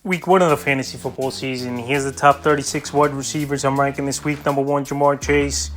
Week 1 of the fantasy football season. Here's the top 36 wide receivers I'm ranking this week. Number 1, Ja'Marr Chase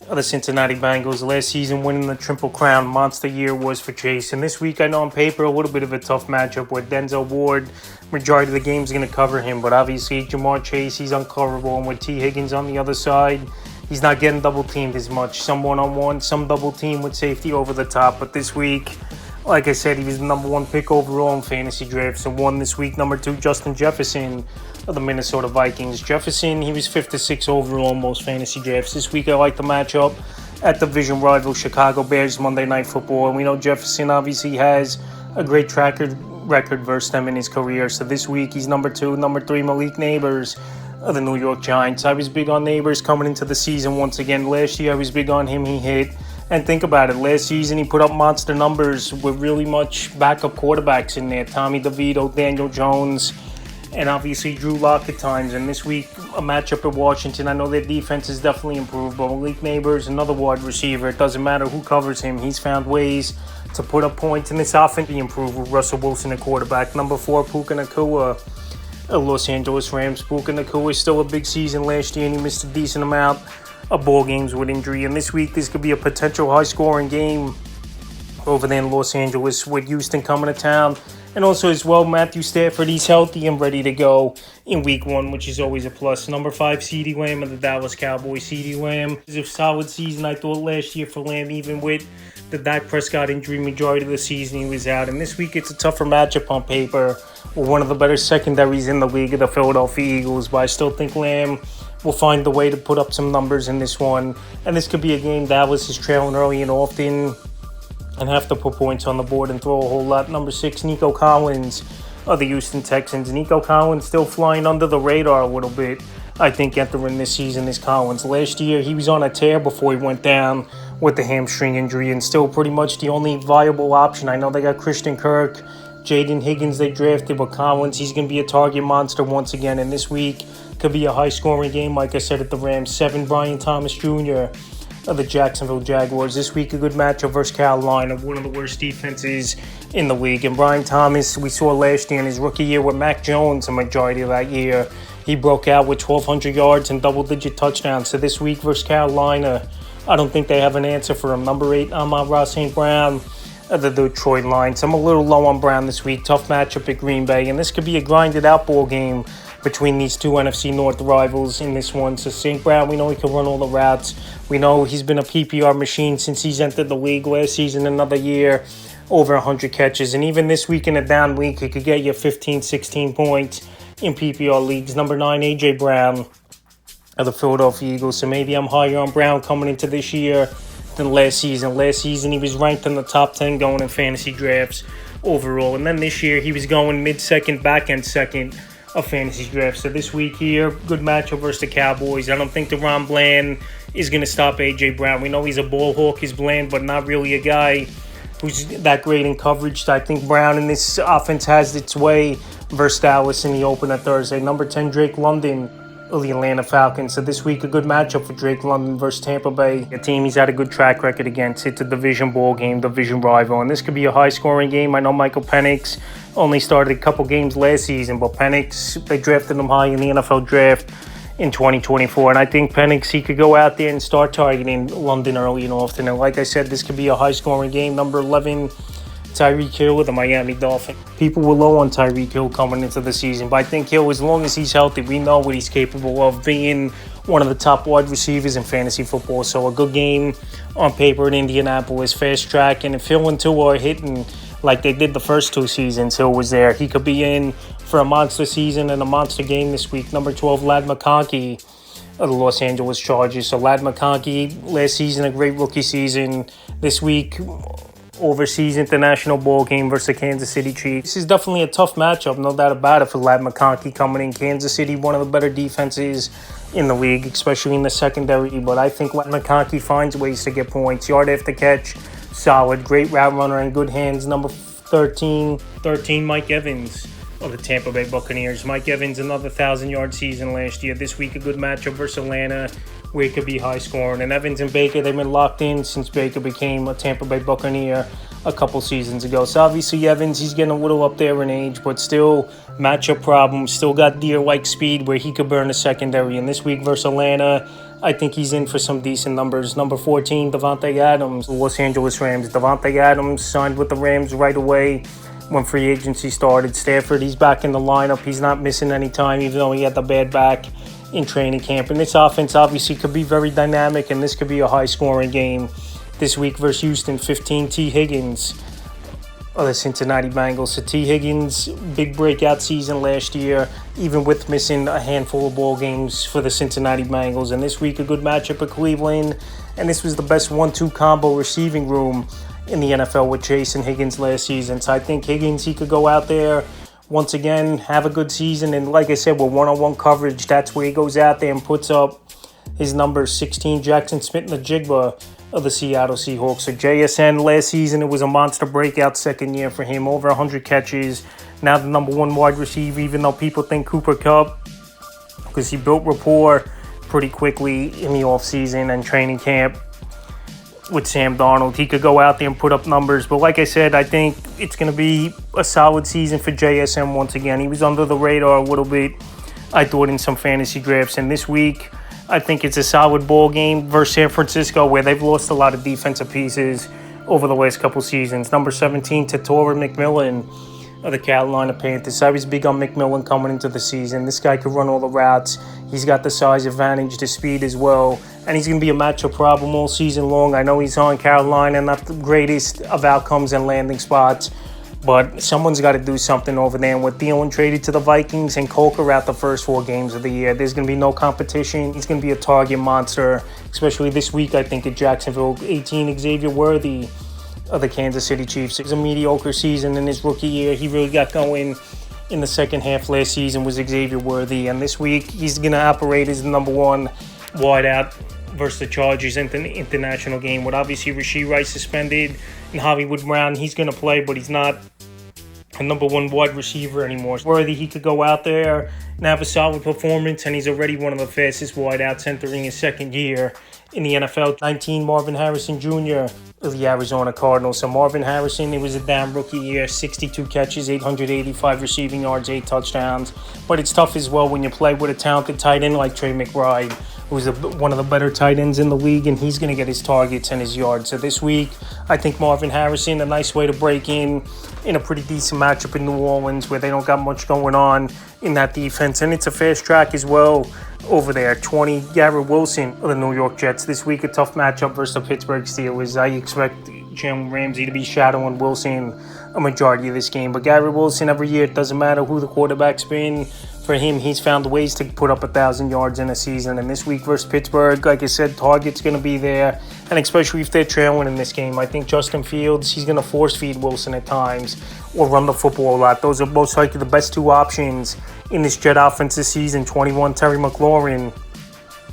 of the Cincinnati Bengals. Last season, winning the Triple Crown monster year was for Chase. And this week, I know on paper, a little bit of a tough matchup where Denzel Ward, majority of the game is going to cover him. But obviously, Ja'Marr Chase, he's uncoverable. And with T. Higgins on the other side, he's not getting double-teamed as much. Some one-on-one, some double-team with safety over the top. But this week, like I said, he was the number 1 pick overall in fantasy drafts and won this week. Number 2, Justin Jefferson of the Minnesota Vikings. Jefferson, he was 5th to 6 overall in most fantasy drafts. This week, I like the matchup at division rival Chicago Bears Monday Night Football. And we know Jefferson obviously has a great track record versus them in his career. So this week, he's number 2. Number 3, Malik Nabers of the New York Giants. I was big on Nabers coming into the season once again. Last year, I was big on him. He hit. And think about it, last season he put up monster numbers with really much backup quarterbacks in there. Tommy DeVito, Daniel Jones, and obviously Drew Lock at times. And this week, a matchup at Washington. I know their defense has definitely improved, but Malik Nabers, another wide receiver. It doesn't matter who covers him. He's found ways to put up points in this offense. Be improved with Russell Wilson at quarterback. Number 4, Puka Nacua, Los Angeles Rams. Puka Nacua is still a big season last year, and he missed a decent amount of ball games with injury. And this week, this could be a potential high-scoring game over there in Los Angeles with Houston coming to town. And also as well, Matthew Stafford, he's healthy and ready to go in week 1, which is always a plus. Number 5, CeeDee Lamb of the Dallas Cowboys. CeeDee Lamb is a solid season, I thought, last year for Lamb, even with the Dak Prescott injury majority of the season he was out. And this week, it's a tougher matchup on paper with one of the better secondaries in the league, the Philadelphia Eagles. But I still think Lamb will find the way to put up some numbers in this one. And this could be a game Dallas is trailing early and often and have to put points on the board and throw a whole lot. Number 6, Nico Collins of the Houston Texans. Nico Collins still flying under the radar a little bit, I think, entering this season is Collins. Last year, he was on a tear before he went down with the hamstring injury and still pretty much the only viable option. I know they got Christian Kirk, Jaden Higgins they drafted, but Collins, he's going to be a target monster once again. And this week could be a high-scoring game, like I said, at the Rams. 7, Brian Thomas Jr. of the Jacksonville Jaguars. This week, a good matchup versus Carolina, one of the worst defenses in the league. And Brian Thomas, we saw last year in his rookie year with Mac Jones, a majority of that year, he broke out with 1,200 yards and double-digit touchdowns. So this week versus Carolina, I don't think they have an answer for him. Number 8, Amon-Ra St. Brown of the Detroit Lions. I'm a little low on Brown this week. Tough matchup at Green Bay. And this could be a grinded-out ball game between these two NFC North rivals in this one. So St. Brown, we know he can run all the routes. We know he's been a PPR machine since he's entered the league last season, another year, over 100 catches. And even this week in a down week, he could get you 15, 16 points in PPR leagues. Number 9, A.J. Brown of the Philadelphia Eagles. So maybe I'm higher on Brown coming into this year than last season. Last season, he was ranked in the top 10 going in fantasy drafts overall. And then this year, he was going mid-second, back-end second of fantasy drafts. So this week here, good matchup versus the Cowboys. I don't think DeRon Bland is going to stop A.J. Brown. We know he's a ball hawk, he's Bland, but not really a guy who's that great in coverage. I think Brown in this offense has its way versus Dallas in the opener Thursday. Number 10, Drake London of the Atlanta Falcons. So this week, a good matchup for Drake London versus Tampa Bay, a team he's had a good track record against. It's a division ball game, division rival, and this could be a high-scoring game. I know Michael Penix only started a couple games last season, but Penix, they drafted him high in the NFL draft in 2024, and I think Penix, he could go out there and start targeting London early and often. And like I said, this could be a high-scoring game. Number 11, Tyreek Hill with the Miami Dolphins. People were low on Tyreek Hill coming into the season, but I think Hill, as long as he's healthy, we know what he's capable of, being one of the top wide receivers in fantasy football. So a good game on paper in Indianapolis, fast track, and if Hill and Tua are hitting like they did the first 2 seasons, Hill was there. He could be in for a monster season and a monster game this week. Number 12, Ladd McConkey of the Los Angeles Chargers. So Ladd McConkey, last season, a great rookie season. This week, overseas international ball game versus the Kansas City Chiefs. This is definitely a tough matchup, no doubt about it, for Ladd McConkey coming in. Kansas City, one of the better defenses in the league, especially in the secondary. But I think Ladd McConkey finds ways to get points. Yard after catch, solid, great route runner and good hands. Number 13, Mike Evans of the Tampa Bay Buccaneers. Mike Evans, another 1,000-yard season last year. This week, a good matchup versus Atlanta where it could be high scoring. And Evans and Baker, they've been locked in since Baker became a Tampa Bay Buccaneer a couple seasons ago. So obviously Evans, he's getting a little up there in age, but still matchup problems. Still got deer-like speed where he could burn the secondary. And this week versus Atlanta, I think he's in for some decent numbers. Number 14, Davante Adams, Los Angeles Rams. Davante Adams signed with the Rams right away when free agency started. Stafford, he's back in the lineup. He's not missing any time, even though he had the bad back in training camp. And this offense obviously could be very dynamic, and this could be a high-scoring game. This week versus Houston, 15, T. Higgins of the Cincinnati Bengals. So T. Higgins, big breakout season last year, even with missing a handful of ball games for the Cincinnati Bengals. And this week, a good matchup at Cleveland. And this was the best 1-2 combo receiving room in the NFL with Chase and Higgins last season. So I think Higgins, he could go out there once again, have a good season. And like I said, with one-on-one coverage, that's where he goes out there and puts up his numbers. 16, Jackson Smith-Njigba of the Seattle Seahawks. So JSN last season, it was a monster breakout second year for him. Over 100 catches. Now the number one wide receiver, even though people think Cooper Kupp, because he built rapport pretty quickly in the offseason and training camp with Sam Darnold. He could go out there and put up numbers. But like I said, I think it's going to be a solid season for JSN once again. He was under the radar a little bit, I thought, in some fantasy drafts. And this week, I think it's a solid ball game versus San Francisco, where they've lost a lot of defensive pieces over the last couple seasons. Number 17, Tatora McMillan of the Carolina Panthers. I was big on McMillan coming into the season. This guy could run all the routes. He's got the size advantage, the speed as well. And he's going to be a matchup problem all season long. I know he's on Carolina, not the greatest of outcomes and landing spots, but someone's got to do something over there. And with Thielen traded to the Vikings and Coker out the first 4 games of the year, there's going to be no competition. He's going to be a target monster, especially this week, I think, at Jacksonville. 18, Xavier Worthy of the Kansas City Chiefs. It was a mediocre season in his rookie year. He really got going in the second half last season was Xavier Worthy. And this week, he's going to operate as the number one wideout versus the Chargers in the international game. With obviously Rashee Rice suspended and Hollywood Brown, he's going to play, but he's not a number one wide receiver anymore. Worthy, he could go out there and have a solid performance, and he's already one of the fastest wideouts entering his second year in the NFL. 19, Marvin Harrison Jr. of the Arizona Cardinals. So Marvin Harrison, it was a damn rookie year, 62 catches, 885 receiving yards, 8 touchdowns. But it's tough as well when you play with a talented tight end like Trey McBride, who's one of the better tight ends in the league, and he's going to get his targets and his yards. So this week, I think Marvin Harrison, a nice way to break in a pretty decent matchup in New Orleans where they don't got much going on in that defense. And it's a fast track as well over there. 20, Garrett Wilson of the New York Jets. This week, a tough matchup versus the Pittsburgh Steelers. I expect Jalen Ramsey to be shadowing Wilson a majority of this game. But Garrett Wilson, every year, it doesn't matter who the quarterback's been. For him, he's found ways to put up 1,000 yards in a season. And this week versus Pittsburgh, like I said, target's going to be there. And especially if they're trailing in this game, I think Justin Fields, he's going to force feed Wilson at times or run the football a lot. Those are most likely the best 2 options in this Jet offense this season. 21, Terry McLaurin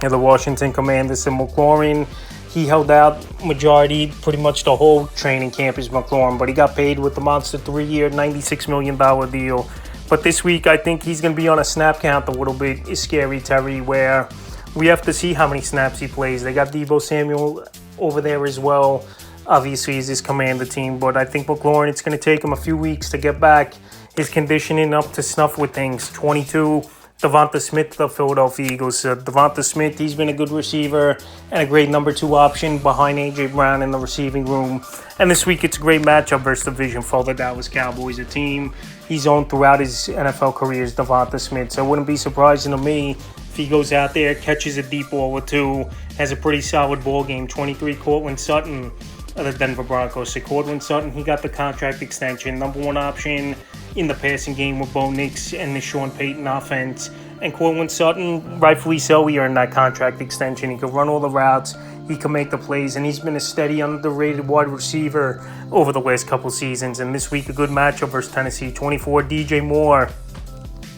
of the Washington Commanders. And McLaurin, he held out majority, pretty much the whole training camp is McLaurin, but he got paid with the monster 3-year, $96 million deal. But this week, I think he's going to be on a snap count a little bit. Is scary, Terry, where we have to see how many snaps he plays. They got Deebo Samuel over there as well. Obviously, he's his commander team. But I think McLaurin, it's going to take him a few weeks to get back his conditioning up to snuff with things. 22, Devonta Smith, the Philadelphia Eagles. Devonta Smith, he's been a good receiver and a great number 2 option behind A.J. Brown in the receiving room. And this week, it's a great matchup versus the division foe, the Dallas Cowboys, a team he's owned throughout his NFL career is Devonta Smith. So it wouldn't be surprising to me if he goes out there, catches a deep ball or 2, has a pretty solid ball game. 23, Courtland Sutton of the Denver Broncos. So Courtland Sutton, he got the contract extension, number 1 option in the passing game with Bo Nix and the Sean Payton offense. And Courtland Sutton, rightfully so, he earned that contract extension. He could run all the routes, he can make the plays, and he's been a steady, underrated wide receiver over the last couple seasons. And this week, a good matchup versus Tennessee. 24, DJ Moore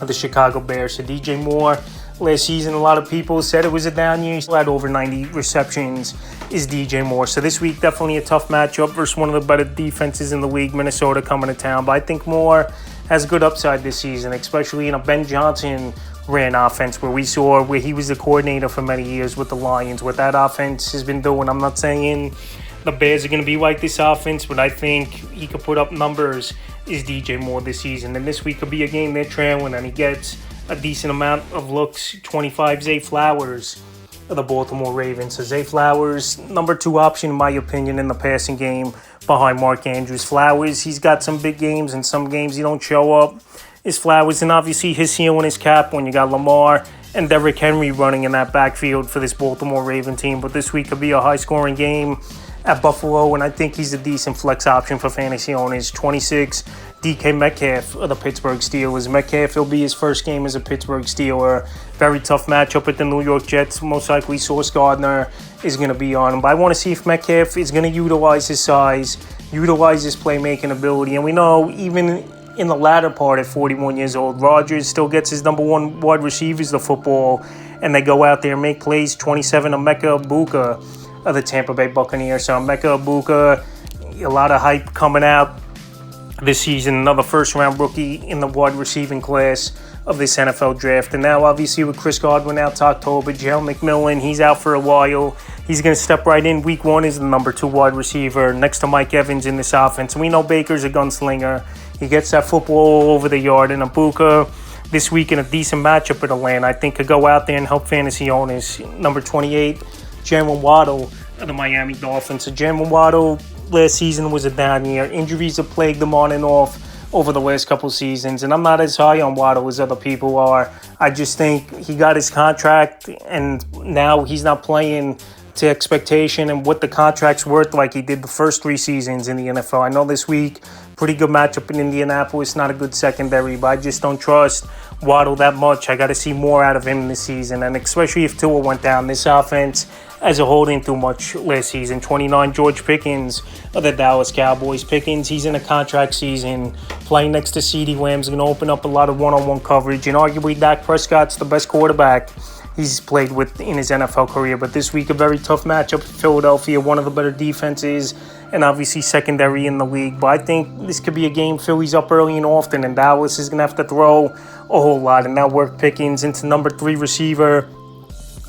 of the Chicago Bears. So DJ Moore, last season, a lot of people said it was a down year. He still had over 90 receptions, is DJ Moore. So this week, definitely a tough matchup versus one of the better defenses in the league, Minnesota coming to town. But I think Moore has good upside this season, especially in a Ben Johnson ran offense where he was the coordinator for many years with the Lions. What that offense has been doing, I'm not saying the Bears are going to be like this offense, but I think he could put up numbers is DJ Moore this season. And this week could be a game they're trailing and he gets a decent amount of looks. 25, Zay Flowers of the Baltimore Ravens. So Zay Flowers, number 2 option in my opinion in the passing game behind Mark Andrews. Flowers, he's got some big games and some games he don't show up. Is Flowers, and obviously his ceiling is capped when you got Lamar and Derrick Henry running in that backfield for this Baltimore Raven team. But this week could be a high-scoring game at Buffalo, and I think he's a decent flex option for fantasy owners. 26, DK Metcalf of the Pittsburgh Steelers. Metcalf will be his first game as a Pittsburgh Steeler. Very tough matchup with the New York Jets. Most likely Sauce Gardner is going to be on him. But I want to see if Metcalf is going to utilize his size, utilize his playmaking ability. And we know even in the latter part at 41 years old, Rodgers still gets his number 1 wide receivers the football, and they go out there and make plays. 27, Emeka Egbuka of the Tampa Bay Buccaneers. So Emeka Egbuka, a lot of hype coming out this season. Another first-round rookie in the wide receiving class of this NFL draft. And now, obviously, with Chris Godwin out to October, Jalen McMillan, he's out for a while. He's going to step right in. Week 1 is the number 2 wide receiver next to Mike Evans in this offense. And we know Baker's a gunslinger. He gets that football all over the yard. And Egbuka, this week in a decent matchup at Atlanta, I think could go out there and help fantasy owners. Number 28, Jalen Waddle of the Miami Dolphins. So Jalen Waddle last season was a down year. Injuries have plagued him on and off over the last couple seasons, and I'm not as high on Waddle as other people are. I just think he got his contract, and now he's not playing to expectation and what the contract's worth like he did the first 3 seasons in the NFL. I know this week, pretty good matchup in Indianapolis, not a good secondary, but I just don't trust Waddle that much. I got to see more out of him this season, and especially if Tua went down. This offense as a whole didn't do much last season. 29, George Pickens of the Dallas Cowboys. Pickens, he's in a contract season. Playing next to CeeDee Lamb's going to open up a lot of one-on-one coverage, and arguably Dak Prescott's the best quarterback he's played with in his NFL career. But this week, a very tough matchup in Philadelphia, one of the better defenses, and obviously secondary in the league. But I think this could be a game Philly's up early and often, and Dallas is going to have to throw a whole lot. And now work Pickens into number 3 receiver,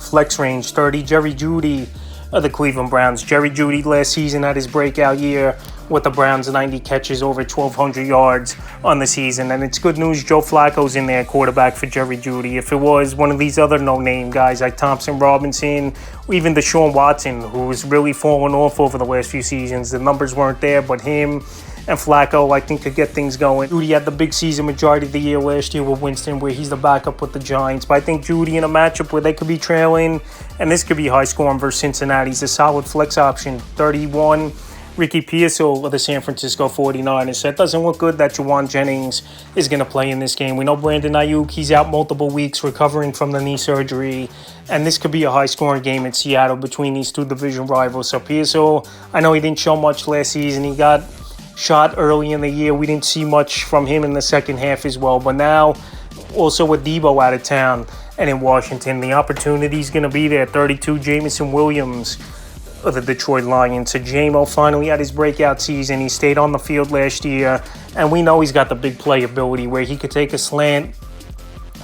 flex range 30, Jerry Jeudy of the Cleveland Browns. Jerry Jeudy last season had his breakout year with the Browns, 90 catches, over 1,200 yards on the season. And it's good news Joe Flacco's in there, quarterback for Jerry Jeudy. If it was one of these other no-name guys like Thompson Robinson, or even Deshaun Watson, who's really fallen off over the last few seasons, the numbers weren't there, but him and Flacco, I think, could get things going. Jeudy had the big season majority of the year last year with Winston, where he's the backup with the Giants. But I think Jeudy in a matchup where they could be trailing, and this could be high scoring versus Cincinnati, he's a solid flex option. 31, Ricky Pearsall of the San Francisco 49ers. So it doesn't look good that Juwan Jennings is going to play in this game. We know Brandon Ayuk, he's out multiple weeks recovering from the knee surgery. And this could be a high-scoring game in Seattle between these 2 division rivals. So Pearsall, I know he didn't show much last season. He got shot early in the year. We didn't see much from him in the second half as well. But now, also with Debo out of town and in Washington, the opportunity is going to be there. 32, Jameson Williams of the Detroit Lions. So J-Mo finally had his breakout season. He stayed on the field last year, and we know he's got the big play ability where he could take a slant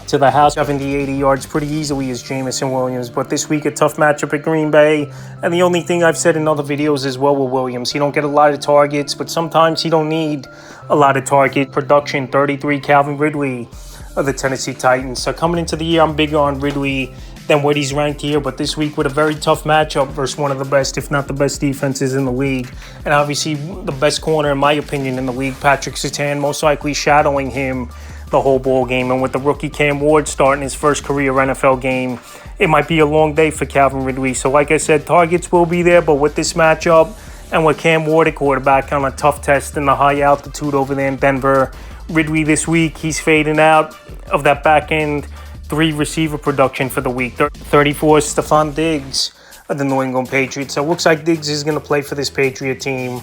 to the house 70, 80 yards pretty easily as Jameson Williams. But this week, a tough matchup at Green Bay. And the only thing I've said in other videos as well with Williams, he don't get a lot of targets, but sometimes he don't need a lot of target production. 33, Calvin Ridley of the Tennessee Titans. So coming into the year, I'm bigger on Ridley than what he's ranked here, but this week with a very tough matchup versus one of the best, if not the best defenses in the league, and obviously the best corner in my opinion in the league, Patrick Surtain, most likely shadowing him the whole ball game. And with the rookie Cam Ward starting his first career NFL game, it might be a long day for Calvin Ridley. So like I said, targets will be there, but with this matchup and with Cam Ward at quarterback on a tough test in the high altitude over there in Denver, Ridley this week, he's fading out of that back end 3 receiver production for the week. 34, Stephon Diggs of the New England Patriots. So it looks like Diggs is going to play for this Patriot team.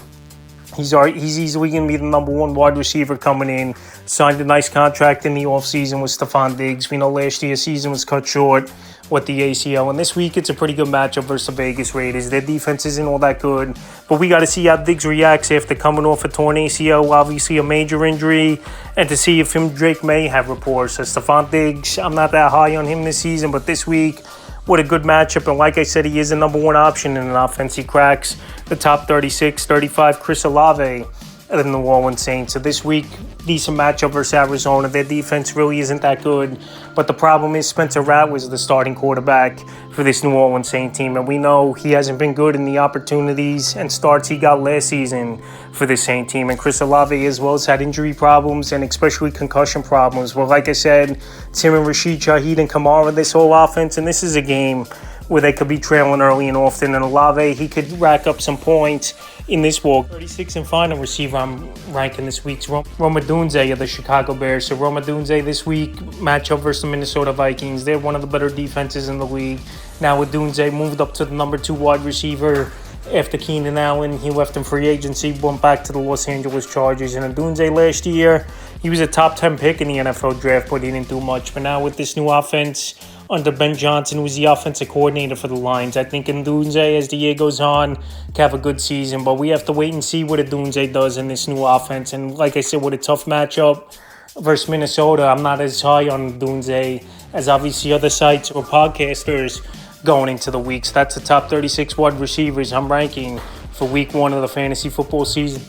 He's easily going to be the number 1 wide receiver coming in. Signed a nice contract in the offseason with Stephon Diggs. We know last year's season was cut short with the ACL. And this week, it's a pretty good matchup versus the Vegas Raiders. Their defense isn't all that good, but we got to see how Diggs reacts after coming off a torn ACL, obviously a major injury, and to see if Drake May have reports. So Stephon Diggs, I'm not that high on him this season, but this week, what a good matchup. And like I said, he is the number one option in an offense. He cracks the top 36, 35 Chris Olave of the New Orleans Saints. So this week, decent matchup versus Arizona. Their defense really isn't that good. But the problem is Spencer Rattler was the starting quarterback for this New Orleans Saints team. And we know he hasn't been good in the opportunities and starts he got last season for this Saints team. And Chris Olave as well has had injury problems and especially concussion problems. Well, like I said, it's him and Rashid Shaheed and Kamara, this whole offense. And this is a game where they could be trailing early and often. And Olave, he could rack up some points in this walk. 36th and final receiver I'm ranking this week's Rome Odunze of the Chicago Bears. So Rome Odunze this week, matchup versus the Minnesota Vikings. They're one of the better defenses in the league. Now Odunze moved up to the number 2 wide receiver after Keenan Allen. He left in free agency, went back to the Los Angeles Chargers. And Odunze last year, he was a top 10 pick in the NFL draft, but he didn't do much. But now with this new offense, under Ben Johnson, who's the offensive coordinator for the Lions, I think Odunze, as the year goes on, can have a good season. But we have to wait and see what Odunze does in this new offense. And like I said, with a tough matchup versus Minnesota, I'm not as high on Odunze as obviously other sites or podcasters going into the week. So that's the top 36 wide receivers I'm ranking for week 1 of the fantasy football season.